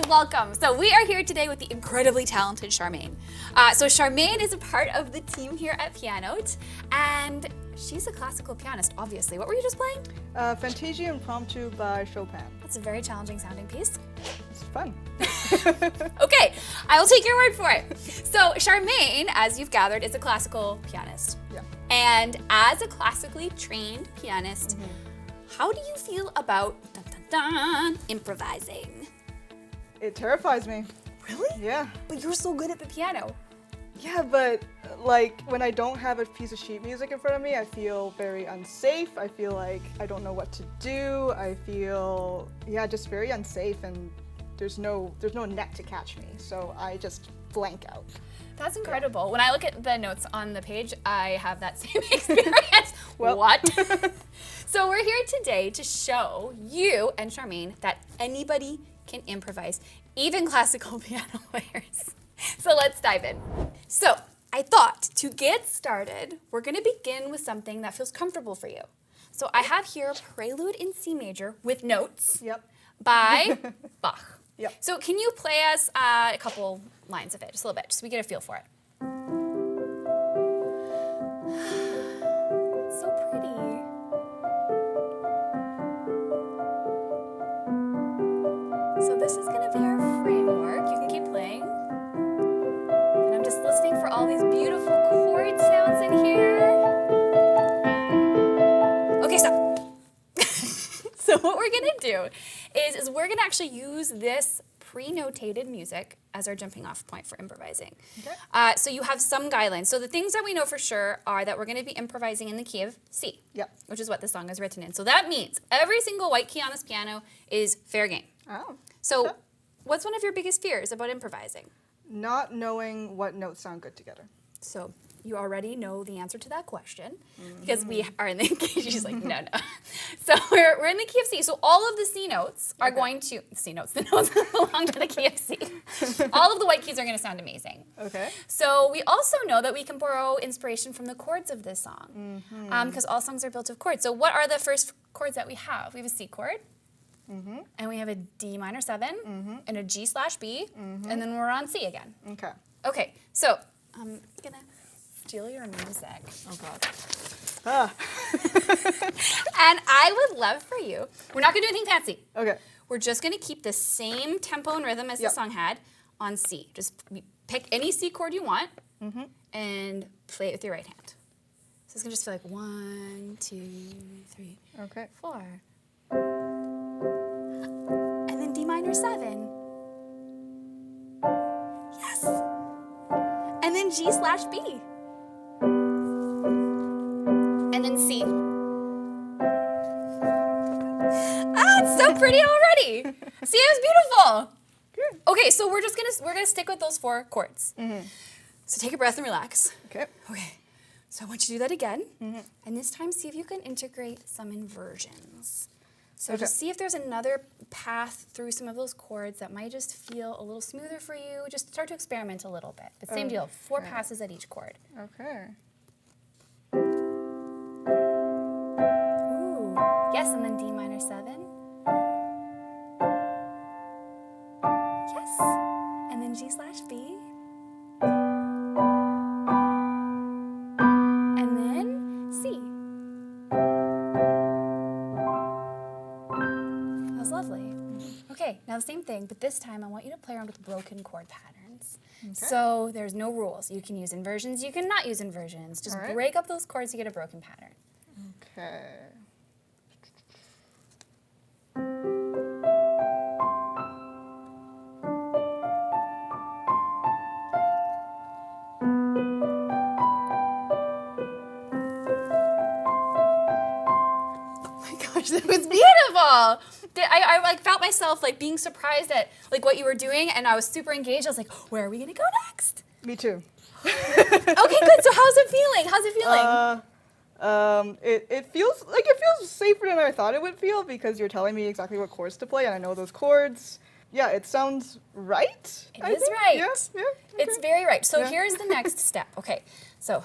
welcome. So we are here today with the incredibly talented Charmaine. So Charmaine is a part of the team here at Pianote, and she's a classical pianist, obviously. What were you just playing? Fantasia Impromptu by Chopin. That's a very challenging sounding piece. It's fun. Okay, I will take your word for it. So Charmaine, as you've gathered, is a classical pianist. Yeah. And as a classically trained pianist, how do you feel about improvising? It terrifies me. Really? Yeah. But you're so good at the piano. Yeah, but like when I don't have a piece of sheet music in front of me, I feel very unsafe. I feel like I don't know what to do. I feel, yeah, just very unsafe, and there's no net to catch me. So I just blank out. That's incredible. When I look at the notes on the page, I have that same experience. Well. What? So we're here today to show you and Charmaine that anybody can improvise, even classical piano players. So let's dive in. So I thought to get started, we're going to begin with something that feels comfortable for you. So I have here Prelude in C major with notes by Bach. Yep. So can you play us a couple lines of it, just a little bit, just so we get a feel for it? It's so pretty. So this is gonna be our framework. You can keep playing. And I'm just listening for all these beautiful chord sounds in here. Okay, stop. So what we're gonna do is we're gonna actually use this pre-notated music as our jumping off point for improvising. Okay. So you have some guidelines. So the things that we know for sure are that we're gonna be improvising in the key of C, which is what the song is written in. So that means every single white key on this piano is fair game. Oh. So what's one of your biggest fears about improvising? Not knowing what notes sound good together. So you already know the answer to that question because we are in the key. She's like, no. So we're in the key of C. So all of the C notes are going to, the notes that belong to the key of C. All of the white keys are going to sound amazing. Okay. So we also know that we can borrow inspiration from the chords of this song because all songs are built of chords. So what are the first chords that we have? We have a C chord. And we have a D minor 7 and a G/B, and then we're on C again. Okay. Okay, so I'm gonna steal your music. Oh God. Ah. And I would love for you, we're not gonna do anything fancy. Okay. We're just gonna keep the same tempo and rhythm as the song had on C. Just pick any C chord you want and play it with your right hand. So it's gonna just feel like 1, 2, 3, 4. And then D minor 7. Yes. And then G/B. And then C. Ah, it's so pretty already. See, it was beautiful. Good. Okay, so we're gonna stick with those 4 chords. So take a breath and relax. Okay. Okay. So I want you to do that again. And this time see if you can integrate some inversions. So just see if there's another path through some of those chords that might just feel a little smoother for you. Just start to experiment a little bit. But same deal, 4 passes at each chord. Okay. Ooh, yes, and then D minor 7. Yes, and then G/B. And then C. That was lovely. Okay, now the same thing, but this time I want you to play around with broken chord patterns. So there's no rules. You can use inversions, you can not use inversions. Just break up those chords to get a broken pattern. Okay. It was beautiful. I like felt myself like being surprised at like what you were doing, and I was super engaged. I was like, where are we gonna go next? Me too. Okay, good. So how's it feeling? How's it feeling? It feels safer than I thought it would feel because you're telling me exactly what chords to play, and I know those chords. Yeah, it sounds right. It is right. Yeah, okay. It's very right. So here's the next step. Okay, So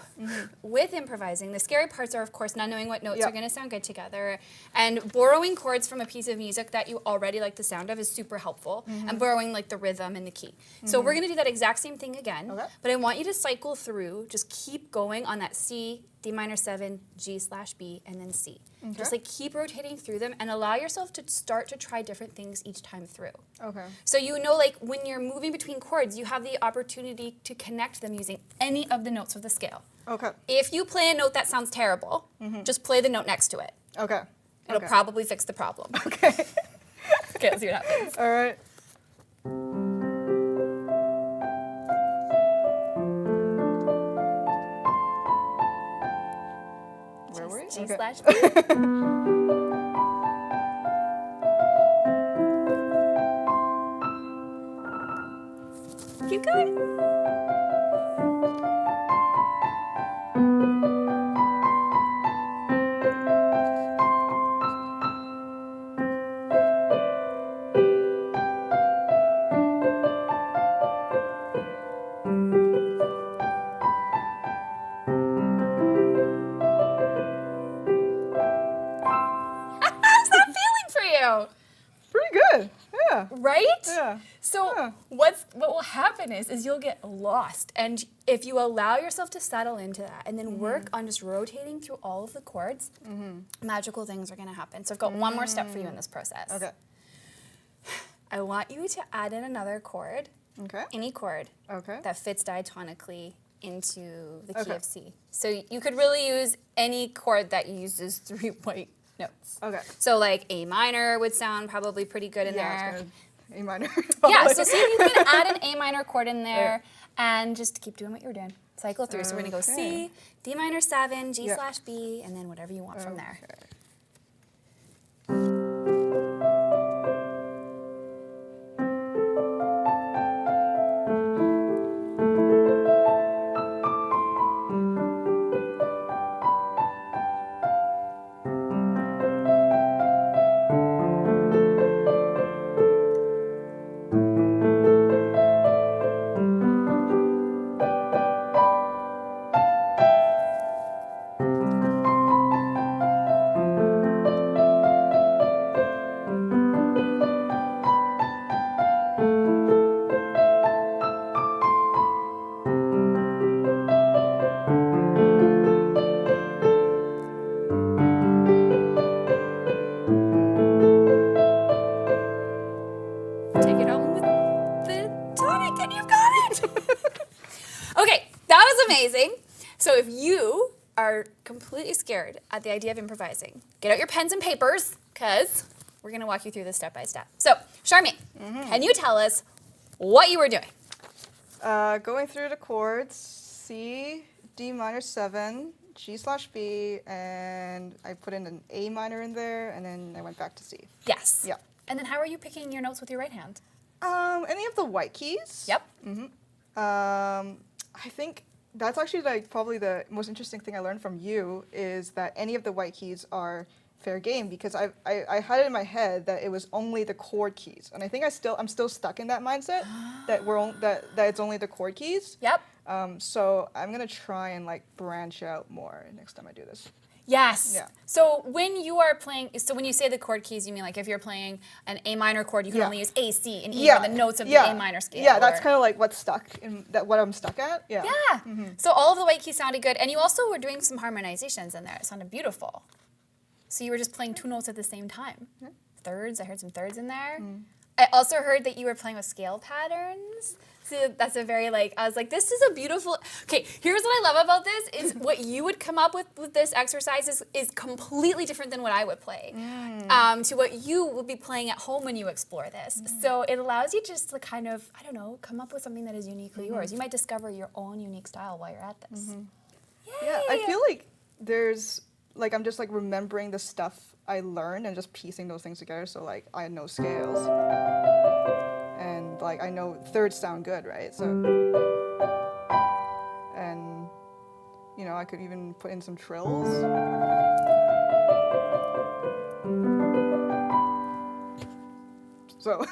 with improvising, the scary parts are, of course, not knowing what notes are going to sound good together. And borrowing chords from a piece of music that you already like the sound of is super helpful. And borrowing like the rhythm and the key. So we're going to do that exact same thing again. Okay. But I want you to cycle through, just keep going on that C, D minor 7, G/B, and then C. Okay. Just like keep rotating through them and allow yourself to start to try different things each time through. Okay. So you know, like when you're moving between chords, you have the opportunity to connect them using any of the notes of the scale. Okay. If you play a note that sounds terrible, just play the note next to it. Okay. It'll probably fix the problem. Okay. Okay, let's see what happens. All right. Where were you? G/B. Keep going. How's that feeling for you? Pretty good. Yeah. Right? Yeah. So Yeah. what will happen is you'll get lost, and if you allow yourself to settle into that and then work on just rotating through all of the chords, magical things are going to happen. So I've got one more step for you in this process. Okay. I want you to add in another chord, Okay. any chord Okay. that fits diatonically into the key Okay. of C. So you could really use any chord that uses 3 white notes. Okay. So like A minor would sound probably pretty good in Yeah, there. it's gonna A minor. Yeah, so see if you can add an A minor chord in there and just keep doing what you're doing. Cycle through. So we're gonna go Okay. C, D minor 7, G/B, and then whatever you want from there. Okay. Take it home with the tonic and you've got it. Okay, that was amazing. So if you are completely scared at the idea of improvising, get out your pens and papers because we're going to walk you through this step by step. So, Charmaine, can you tell us what you were doing? Going through the chords, C, D minor 7, G/B, and I put in an A minor in there, and then I went back to C. Yes. Yeah. And then how are you picking your notes with your right hand? Any of the white keys? Yep. I think that's actually like probably the most interesting thing I learned from you is that any of the white keys are fair game because I had it in my head that it was only the chord keys, and I think I'm still stuck in that mindset that that it's only the chord keys. Yep. So I'm gonna try and like branch out more next time I do this. Yes. Yeah. So when you are playing, so when you say the chord keys, you mean like if you're playing an A minor chord, you can Yeah. only use A, C, and E are the notes of the A minor scale. Yeah, that's or- kind of like what's stuck in that what I'm stuck at. Yeah. Yeah. So all of the white keys sounded good, and you also were doing some harmonizations in there. It sounded beautiful. So you were just playing two notes at the same time. Thirds. I heard some thirds in there. I also heard that you were playing with scale patterns. So that's a very I was like, this is a beautiful. Okay, here's what I love about this is what you would come up with this exercise is completely different than what I would play. To what you will be playing at home when you explore this. So it allows you just to kind of, I don't know, come up with something that is uniquely yours. You might discover your own unique style while you're at this. Yeah, I feel like there's like I'm just like remembering the stuff I learned and just piecing those things together. So like I know scales, and like I know thirds sound good, right? So and you know I could even put in some trills. So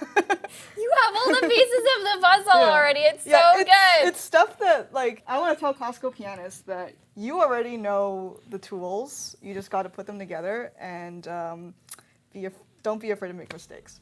You have all the pieces of the puzzle Yeah. already. It's so yeah, good. it's stuff that like I want to tell classical pianists that you already know the tools. You just got to put them together and don't be afraid to make mistakes.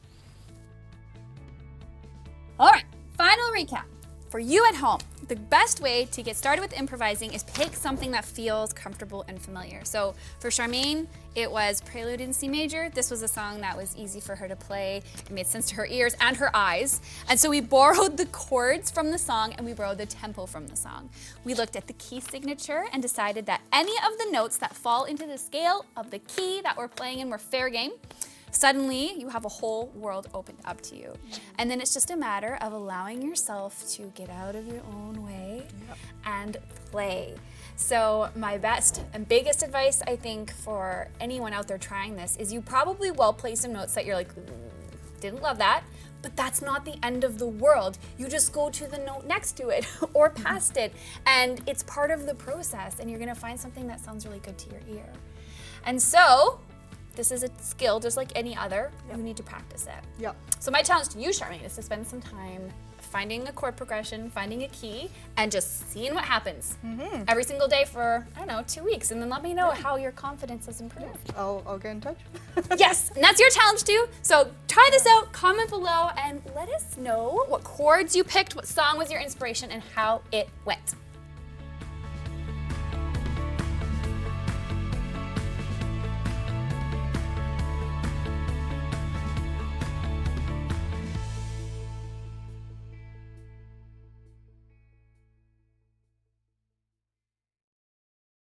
All right, final recap. For you at home, the best way to get started with improvising is pick something that feels comfortable and familiar. So for Charmaine, it was Prelude in C major. This was a song that was easy for her to play. It made sense to her ears and her eyes. And so we borrowed the chords from the song and we borrowed the tempo from the song. We looked at the key signature and decided that any of the notes that fall into the scale of the key that we're playing in were fair game. Suddenly, you have a whole world opened up to you. And then it's just a matter of allowing yourself to get out of your own way and play. So my best and biggest advice, I think, for anyone out there trying this is you probably will play some notes that you're like, didn't love that, but that's not the end of the world. You just go to the note next to it or past it, and it's part of the process, and you're gonna find something that sounds really good to your ear. And so, this is a skill just like any other. You need to practice it. Yeah. So my challenge to you, Charmaine, is to spend some time finding a chord progression, finding a key, and just seeing what happens every single day for, I don't know, 2 weeks. And then let me know how your confidence has improved. I'll get in touch. Yes, and that's your challenge too. So try this out, comment below, and let us know what chords you picked, what song was your inspiration, and how it went.